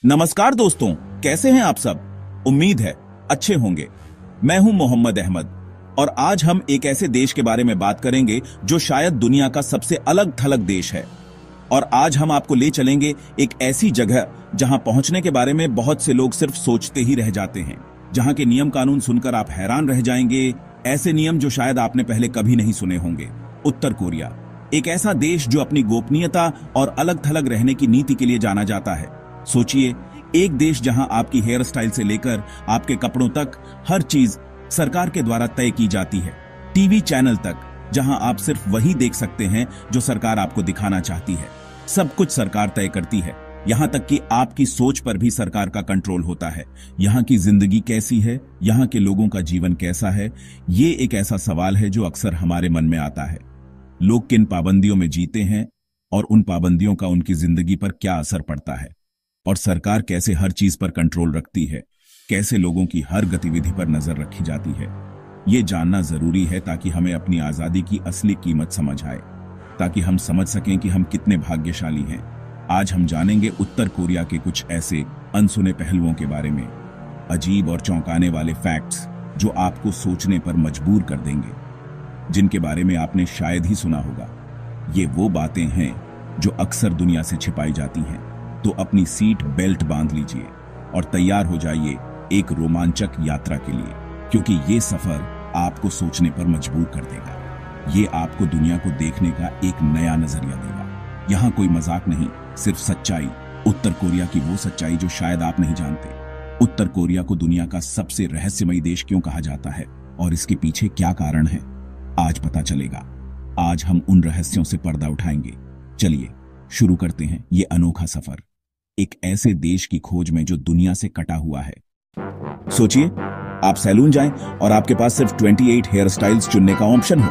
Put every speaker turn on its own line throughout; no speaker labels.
नमस्कार दोस्तों, कैसे हैं आप सब। उम्मीद है अच्छे होंगे। मैं हूं मोहम्मद अहमद और आज हम एक ऐसे देश के बारे में बात करेंगे जो शायद दुनिया का सबसे अलग थलग देश है। और आज हम आपको ले चलेंगे एक ऐसी जगह जहां पहुंचने के बारे में बहुत से लोग सिर्फ सोचते ही रह जाते हैं, जहां के नियम कानून सुनकर आप हैरान रह जाएंगे, ऐसे नियम जो शायद आपने पहले कभी नहीं सुने होंगे। उत्तर कोरिया, एक ऐसा देश जो अपनी गोपनीयता और अलग थलग रहने की नीति के लिए जाना जाता है। सोचिए, एक देश जहां आपकी हेयर स्टाइल से लेकर आपके कपड़ों तक हर चीज सरकार के द्वारा तय की जाती है। टीवी चैनल तक, जहां आप सिर्फ वही देख सकते हैं जो सरकार आपको दिखाना चाहती है। सब कुछ सरकार तय करती है, यहां तक कि आपकी सोच पर भी सरकार का कंट्रोल होता है। यहां की जिंदगी कैसी है, यहां के लोगों का जीवन कैसा है, ये एक ऐसा सवाल है जो अक्सर हमारे मन में आता है। लोग किन पाबंदियों में जीते हैं और उन पाबंदियों का उनकी जिंदगी पर क्या असर पड़ता है, और सरकार कैसे हर चीज पर कंट्रोल रखती है, कैसे लोगों की हर गतिविधि पर नजर रखी जाती है। ये जानना जरूरी है ताकि हमें अपनी आजादी की असली कीमत समझ आए, ताकि हम समझ सकें कि हम कितने भाग्यशाली हैं। आज हम जानेंगे उत्तर कोरिया के कुछ ऐसे अनसुने पहलुओं के बारे में, अजीब और चौंकाने वाले फैक्ट्स जो आपको सोचने पर मजबूर कर देंगे, जिनके बारे में आपने शायद ही सुना होगा। ये वो बातें हैं जो अक्सर दुनिया से छिपाई जाती हैं। तो अपनी सीट बेल्ट बांध लीजिए और तैयार हो जाइए एक रोमांचक यात्रा के लिए, क्योंकि ये सफर आपको सोचने पर मजबूर कर देगा। ये आपको दुनिया को देखने का एक नया नजरिया देगा। यहाँ कोई मजाक नहीं, सिर्फ सच्चाई। उत्तर कोरिया की वो सच्चाई जो शायद आप नहीं जानते। उत्तर कोरिया को दुनिया का सबसे रहस्यमयी देश क्यों कहा जाता है और इसके पीछे क्या कारण है, आज पता चलेगा। आज हम उन रहस्यों से पर्दा उठाएंगे। चलिए शुरू करते हैं ये अनोखा सफर, एक ऐसे देश की खोज में जो दुनिया से कटा हुआ है। सोचिए, आप सैलून जाएं और आपके पास सिर्फ 28 हेयर स्टाइल्स चुनने का ऑप्शन हो।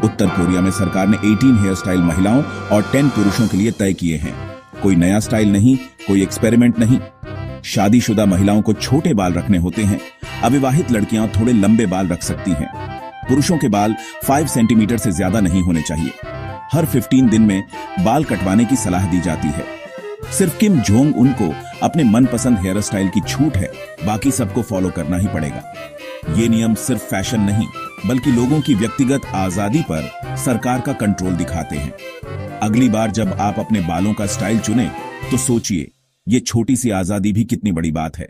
उत्तर कोरिया में सरकार ने 18 हेयर स्टाइल महिलाओं और 10 पुरुषों के लिए तय किए हैं। कोई नया स्टाइल नहीं, कोई एक्सपेरिमेंट नहीं। शादीशुदा महिलाओं को छोटे बाल रखने होते हैं, अविवाहित लड़कियां थोड़े लंबे बाल रख सकती हैं। पुरुषों के बाल 5 सेंटीमीटर से ज्यादा नहीं होने चाहिए। हर 15 दिन में बाल कटवाने की सलाह दी जाती है। सिर्फ किम जोंग उन को अपने मनपसंद हेयर स्टाइल की छूट है, बाकी सबको फॉलो करना ही पड़ेगा। ये नियम सिर्फ फैशन नहीं, बल्कि लोगों की व्यक्तिगत आजादी पर सरकार का कंट्रोल दिखाते हैं। अगली बार जब आप अपने बालों का स्टाइल चुनें, तो सोचिए, ये छोटी सी आजादी भी कितनी बड़ी बात है।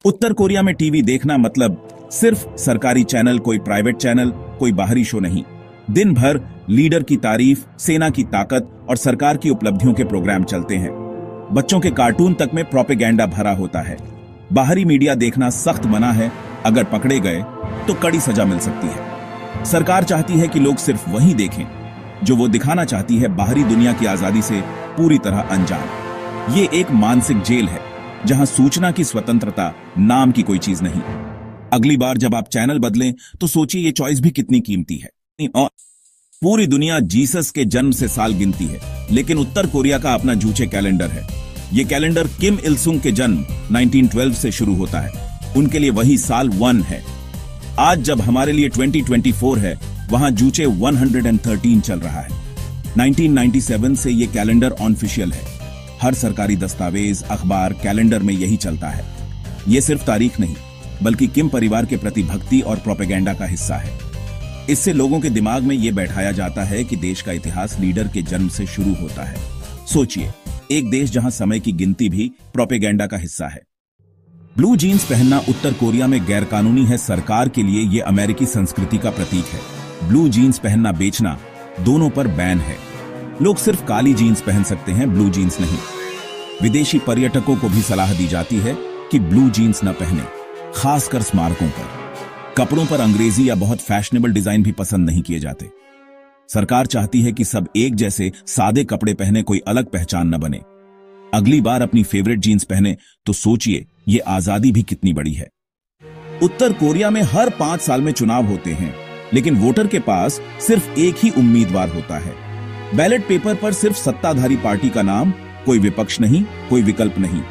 उत्तर कोरिया में टीवी देखना मतलब सिर्फ सरकारी चैनल, कोई प्राइवेट चैनल, कोई बाहरी शो नहीं। दिन भर लीडर की तारीफ, सेना की ताकत और सरकार की उपलब्धियों के प्रोग्राम चलते हैं। बच्चों के कार्टून तक में प्रोपेगेंडा भरा होता है। बाहरी मीडिया देखना सख्त मना है, अगर पकड़े गए तो कड़ी सजा मिल सकती है। सरकार चाहती है कि लोग सिर्फ वही देखें जो वो दिखाना चाहती है, बाहरी दुनिया की आजादी से पूरी तरह अनजान। ये एक मानसिक जेल है जहां सूचना की स्वतंत्रता नाम की कोई चीज नहीं। अगली बार जब आप चैनल बदलें तो सोचिए, ये चॉइस भी कितनी कीमती है। और पूरी दुनिया जीसस के जन्म से साल गिनती है, लेकिन उत्तर कोरिया का अपना जूचे कैलेंडर है। ये कैलेंडर किम इल सुंग के जन्म 1912 से शुरू होता है। उनके लिए वही साल 1 है। आज जब हमारे लिए 2024 है, वहां जूचे 113 चल रहा है। 1997 से ये कैलेंडर ऑफिशियल है। हर सरकारी दस्तावेज, अखबार, कैलेंडर में यही चलता है। ये सिर्फ तारीख नहीं, बल्कि किम परिवार के प्रति भक्ति और प्रोपेगेंडा का हिस्सा है। इससे लोगों के दिमाग में यह बैठाया जाता है कि देश का इतिहास लीडर के जन्म से शुरू होता है। सोचिए, एक देश जहां समय की गिनती भी प्रोपेगेंडा का हिस्सा है। ब्लू जीन्स पहनना उत्तर कोरिया में गैरकानूनी है। सरकार के लिए यह अमेरिकी संस्कृति का प्रतीक है। ब्लू जीन्स पहनना, बेचना, दोनों पर बैन है। लोग सिर्फ काली जीन्स पहन सकते हैं, ब्लू जीन्स नहीं। विदेशी पर्यटकों को भी सलाह दी जाती है कि ब्लू जीन्स न पहने, खासकर स्मारकों पर। कपड़ों पर अंग्रेजी या बहुत फैशनेबल डिजाइन भी पसंद नहीं किए जाते। सरकार चाहती है कि सब एक जैसे सादे कपड़े पहने, कोई अलग पहचान न बने। अगली बार अपनी फेवरेट जीन्स पहने तो सोचिए, ये आजादी भी कितनी बड़ी है। उत्तर कोरिया में हर 5 साल में चुनाव होते हैं, लेकिन वोटर के पास सिर्फ एक ही उम्मीदवार होता है। बैलेट पेपर पर सिर्फ सत्ताधारी पार्टी का नाम, कोई विपक्ष नहीं, कोई विकल्प नहीं।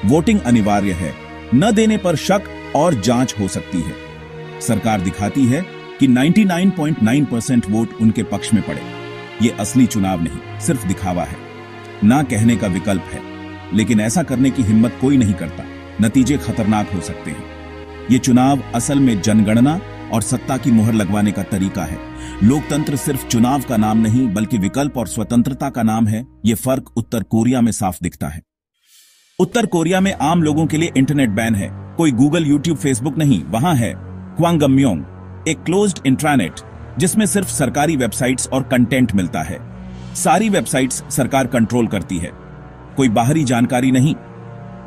वोटिंग अनिवार्य है, न देने पर शक और जांच हो सकती है। सरकार दिखाती है कि 99.9% वोट उनके पक्ष में पड़े। ये असली चुनाव नहीं, सिर्फ दिखावा है। ना कहने का विकल्प है। लेकिन ऐसा करने की हिम्मत कोई नहीं करता। नतीजे खतरनाक हो सकते हैं। ये चुनाव असल में जनगणना और सत्ता की मुहर लगवाने का तरीका है। लोकतंत्र सिर्फ चुनाव का नाम नहीं बल्कि विकल्प और स्वतंत्रता का नाम है। ये फर्क उत्तर कोरिया में साफ दिखता है। उत्तर कोरिया में आम लोगों के लिए इंटरनेट बैन है। कोई गूगल, यूट्यूब, फेसबुक नहीं। वहां है क्वांगम्योंग, एक क्लोज्ड इंट्रानेट जिसमें सिर्फ सरकारी वेबसाइट्स और कंटेंट मिलता है। सारी वेबसाइट्स सरकार कंट्रोल करती है, कोई बाहरी जानकारी नहीं।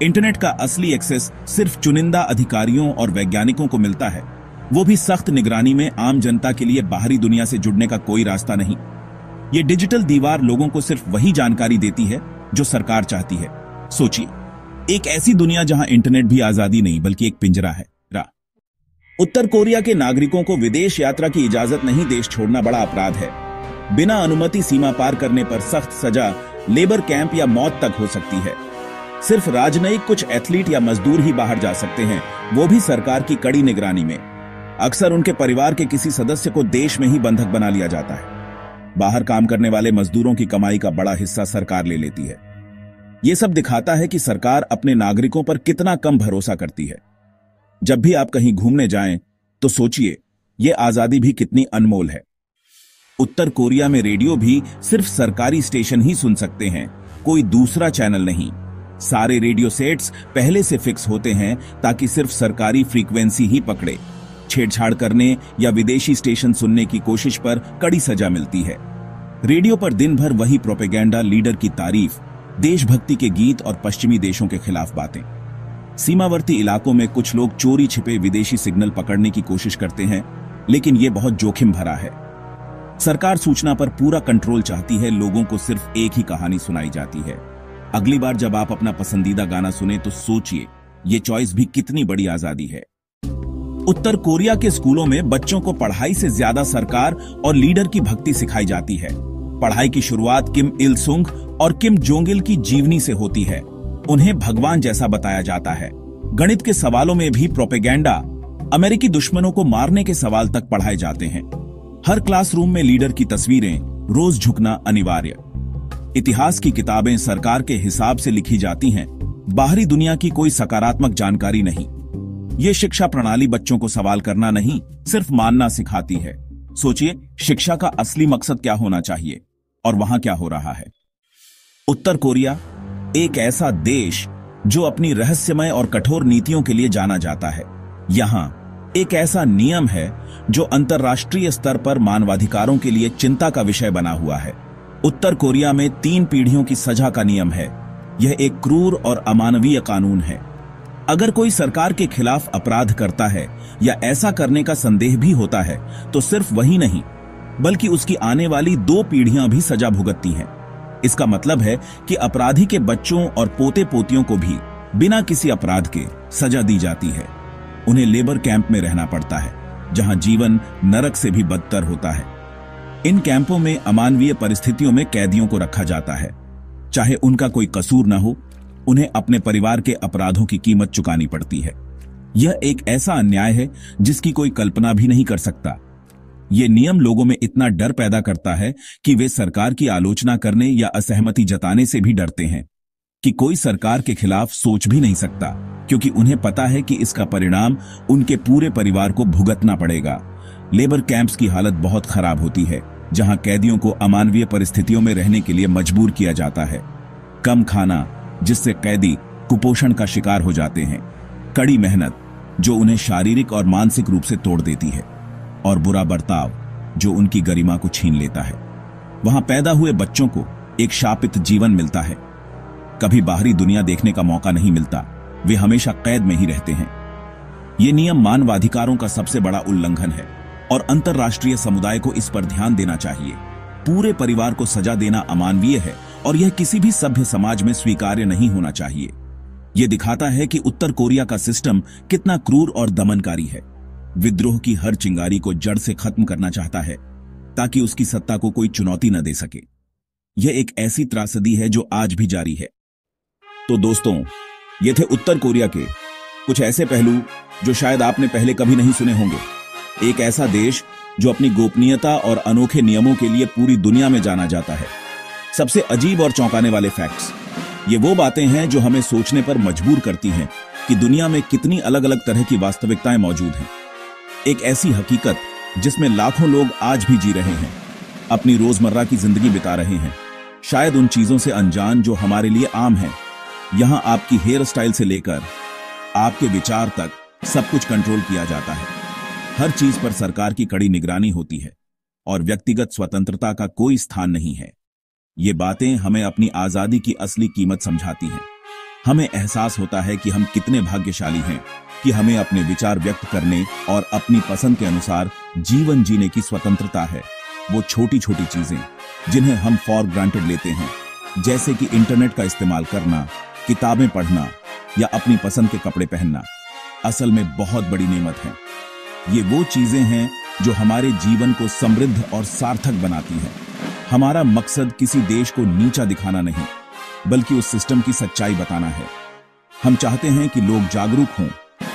इंटरनेट का असली एक्सेस सिर्फ चुनिंदा अधिकारियों और वैज्ञानिकों को मिलता है, वो भी सख्त निगरानी में। आम जनता के लिए बाहरी दुनिया से जुड़ने का कोई रास्ता नहीं। ये डिजिटल दीवार लोगों को सिर्फ वही जानकारी देती है जो सरकार चाहती है। सोचिए, एक ऐसी दुनिया जहां इंटरनेट भी आजादी नहीं बल्कि एक पिंजरा है। उत्तर कोरिया के नागरिकों को विदेश यात्रा की इजाजत नहीं। देश छोड़ना बड़ा अपराध है। बिना अनुमति सीमा पार करने पर सख्त सजा, लेबर कैंप या मौत तक हो सकती है। सिर्फ राजनयिक, कुछ एथलीट या मजदूर ही बाहर जा सकते हैं, वो भी सरकार की कड़ी निगरानी में। अक्सर उनके परिवार के किसी सदस्य को देश में ही बंधक बना लिया जाता है। बाहर काम करने वाले मजदूरों की कमाई का बड़ा हिस्सा सरकार ले लेती है। यह सब दिखाता है कि सरकार अपने नागरिकों पर कितना कम भरोसा करती है। जब भी आप कहीं घूमने जाएं तो सोचिए, यह आजादी भी कितनी अनमोल है। उत्तर कोरिया में रेडियो भी सिर्फ सरकारी स्टेशन ही सुन सकते हैं, कोई दूसरा चैनल नहीं। सारे रेडियो सेट्स पहले से फिक्स होते हैं ताकि सिर्फ सरकारी फ्रीक्वेंसी ही पकड़े। छेड़छाड़ करने या विदेशी स्टेशन सुनने की कोशिश पर कड़ी सजा मिलती है। रेडियो पर दिन भर वही प्रोपेगेंडा, लीडर की तारीफ, देशभक्ति के गीत और पश्चिमी देशों के खिलाफ बातें। सीमावर्ती इलाकों में कुछ लोग चोरी छिपे विदेशी सिग्नल पकड़ने की कोशिश करते हैं, लेकिन यह बहुत जोखिम भरा है। सरकार सूचना पर पूरा कंट्रोल चाहती है, लोगों को सिर्फ एक ही कहानी सुनाई जाती है। अगली बार जब आप अपना पसंदीदा गाना सुने तो सोचिए, ये चॉइस भी कितनी बड़ी आजादी है। उत्तर कोरिया के स्कूलों में बच्चों को पढ़ाई से ज्यादा सरकार और लीडर की भक्ति सिखाई जाती है। पढ़ाई की शुरुआत किम इल सुंग और किम जोंग इल की जीवनी से होती है। उन्हें भगवान जैसा बताया जाता है। गणित के सवालों में भी प्रोपेगेंडा, अमेरिकी दुश्मनों को मारने के सवाल तक पढ़ाए जाते हैं। हर क्लासरूम में लीडर की तस्वीरें, रोज झुकना अनिवार्य। इतिहास की किताबें सरकार के हिसाब से लिखी जाती हैं, बाहरी दुनिया की कोई सकारात्मक जानकारी नहीं। ये शिक्षा प्रणाली बच्चों को सवाल करना नहीं, सिर्फ मानना सिखाती है। सोचिए, शिक्षा का असली मकसद क्या होना चाहिए और वहां क्या हो रहा है। उत्तर कोरिया एक ऐसा देश जो अपनी रहस्यमय और कठोर नीतियों के लिए जाना जाता है। यहां एक ऐसा नियम है जो अंतर्राष्ट्रीय स्तर पर मानवाधिकारों के लिए चिंता का विषय बना हुआ है। उत्तर कोरिया में 3 पीढ़ियों की सजा का नियम है। यह एक क्रूर और अमानवीय कानून है। अगर कोई सरकार के खिलाफ अपराध करता है या ऐसा करने का संदेह भी होता है तो सिर्फ वही नहीं बल्कि उसकी आने वाली 2 पीढ़ियां भी सजा भुगतती हैं। इसका मतलब है कि अपराधी के बच्चों और पोते पोतियों को भी बिना किसी अपराध के सजा दी जाती है। उन्हें लेबर कैंप में रहना पड़ता है, जहां जीवन नरक से भी बदतर होता है। इन कैंपों में अमानवीय परिस्थितियों में कैदियों को रखा जाता है। चाहे उनका कोई कसूर न हो, उन्हें अपने परिवार के अपराधों की कीमत चुकानी पड़ती है। यह एक ऐसा अन्याय है जिसकी कोई कल्पना भी नहीं कर सकता। यह नियम लोगों में इतना डर पैदा करता है कि वे सरकार की आलोचना करने या असहमति जताने से भी डरते हैं, कि कोई सरकार के खिलाफ सोच भी नहीं सकता, क्योंकि उन्हें पता है कि इसका परिणाम उनके पूरे परिवार को भुगतना पड़ेगा। लेबर कैंप्स की हालत बहुत खराब होती है, जहां कैदियों को अमानवीय परिस्थितियों में रहने के लिए मजबूर किया जाता है। कम खाना, जिससे कैदी कुपोषण का शिकार हो जाते हैं। कड़ी मेहनत, जो उन्हें शारीरिक और मानसिक रूप से तोड़ देती है। और बुरा बर्ताव, जो उनकी गरिमा को छीन लेता है। वहां पैदा हुए बच्चों को एक शापित जीवन मिलता है। कभी बाहरी दुनिया देखने का मौका नहीं मिलता, वे हमेशा कैद में ही रहते हैं। ये नियम मानवाधिकारों का सबसे बड़ा उल्लंघन है और अंतर्राष्ट्रीय समुदाय को इस पर ध्यान देना चाहिए। पूरे परिवार को सजा देना अमानवीय है और यह किसी भी सभ्य समाज में स्वीकार्य नहीं होना चाहिए। यह दिखाता है कि उत्तर कोरिया का सिस्टम कितना क्रूर और दमनकारी है। विद्रोह की हर चिंगारी को जड़ से खत्म करना चाहता है ताकि उसकी सत्ता को कोई चुनौती न दे सके। यह एक ऐसी त्रासदी है जो आज भी जारी है। तो दोस्तों, ये थे उत्तर कोरिया के कुछ ऐसे पहलू जो शायद आपने पहले कभी नहीं सुने होंगे। एक ऐसा देश जो अपनी गोपनीयता और अनोखे नियमों के लिए पूरी दुनिया में जाना जाता है। सबसे अजीब और चौंकाने वाले फैक्ट्स। ये वो बातें हैं जो हमें सोचने पर मजबूर करती हैं कि दुनिया में कितनी अलग अलग तरह की वास्तविकताएं मौजूद हैं। एक ऐसी हकीकत जिसमें लाखों लोग आज भी जी रहे हैं, अपनी रोजमर्रा की जिंदगी बिता रहे हैं, शायद उन चीजों से अनजान जो हमारे लिए आम हैं। यहां आपकी हेयर स्टाइल से लेकर आपके विचार तक सब कुछ कंट्रोल किया जाता है। हर चीज पर सरकार की कड़ी निगरानी होती है और व्यक्तिगत स्वतंत्रता का कोई स्थान नहीं है। ये बातें हमें अपनी आजादी की असली कीमत समझाती हैं। हमें एहसास होता है कि हम कितने भाग्यशाली हैं कि हमें अपने विचार व्यक्त करने और अपनी पसंद के अनुसार जीवन जीने की स्वतंत्रता है। वो छोटी छोटी चीजें जिन्हें हम फॉर ग्रांटेड लेते हैं, जैसे कि इंटरनेट का इस्तेमाल करना, किताबें पढ़ना या अपनी पसंद के कपड़े पहनना, असल में बहुत बड़ी नेमत है। ये वो चीजें हैं जो हमारे जीवन को समृद्ध और सार्थक बनाती हैं। हमारा मकसद किसी देश को नीचा दिखाना नहीं, बल्कि उस सिस्टम की सच्चाई बताना है। हम चाहते हैं कि लोग जागरूक हों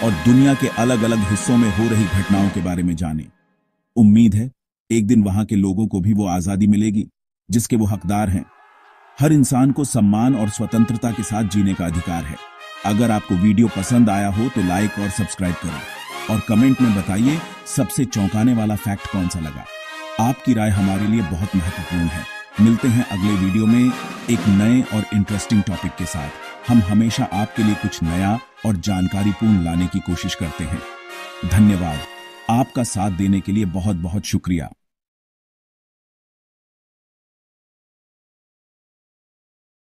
और दुनिया के अलग अलग हिस्सों में हो रही घटनाओं के बारे में जानें। उम्मीद है एक दिन वहां के लोगों को भी वो आजादी मिलेगी जिसके वो हकदार हैं। हर इंसान को सम्मान और स्वतंत्रता के साथ जीने का अधिकार है। अगर आपको वीडियो पसंद आया हो तो लाइक और सब्सक्राइब करें और कमेंट में बताइए सबसे चौंकाने वाला फैक्ट कौन सा लगा। आपकी राय हमारे लिए बहुत महत्वपूर्ण है। मिलते हैं अगले वीडियो में एक नए और इंटरेस्टिंग टॉपिक के साथ। हम हमेशा आपके लिए कुछ नया और जानकारीपूर्ण लाने की कोशिश करते हैं। धन्यवाद। आपका साथ देने के लिए बहुत बहुत शुक्रिया।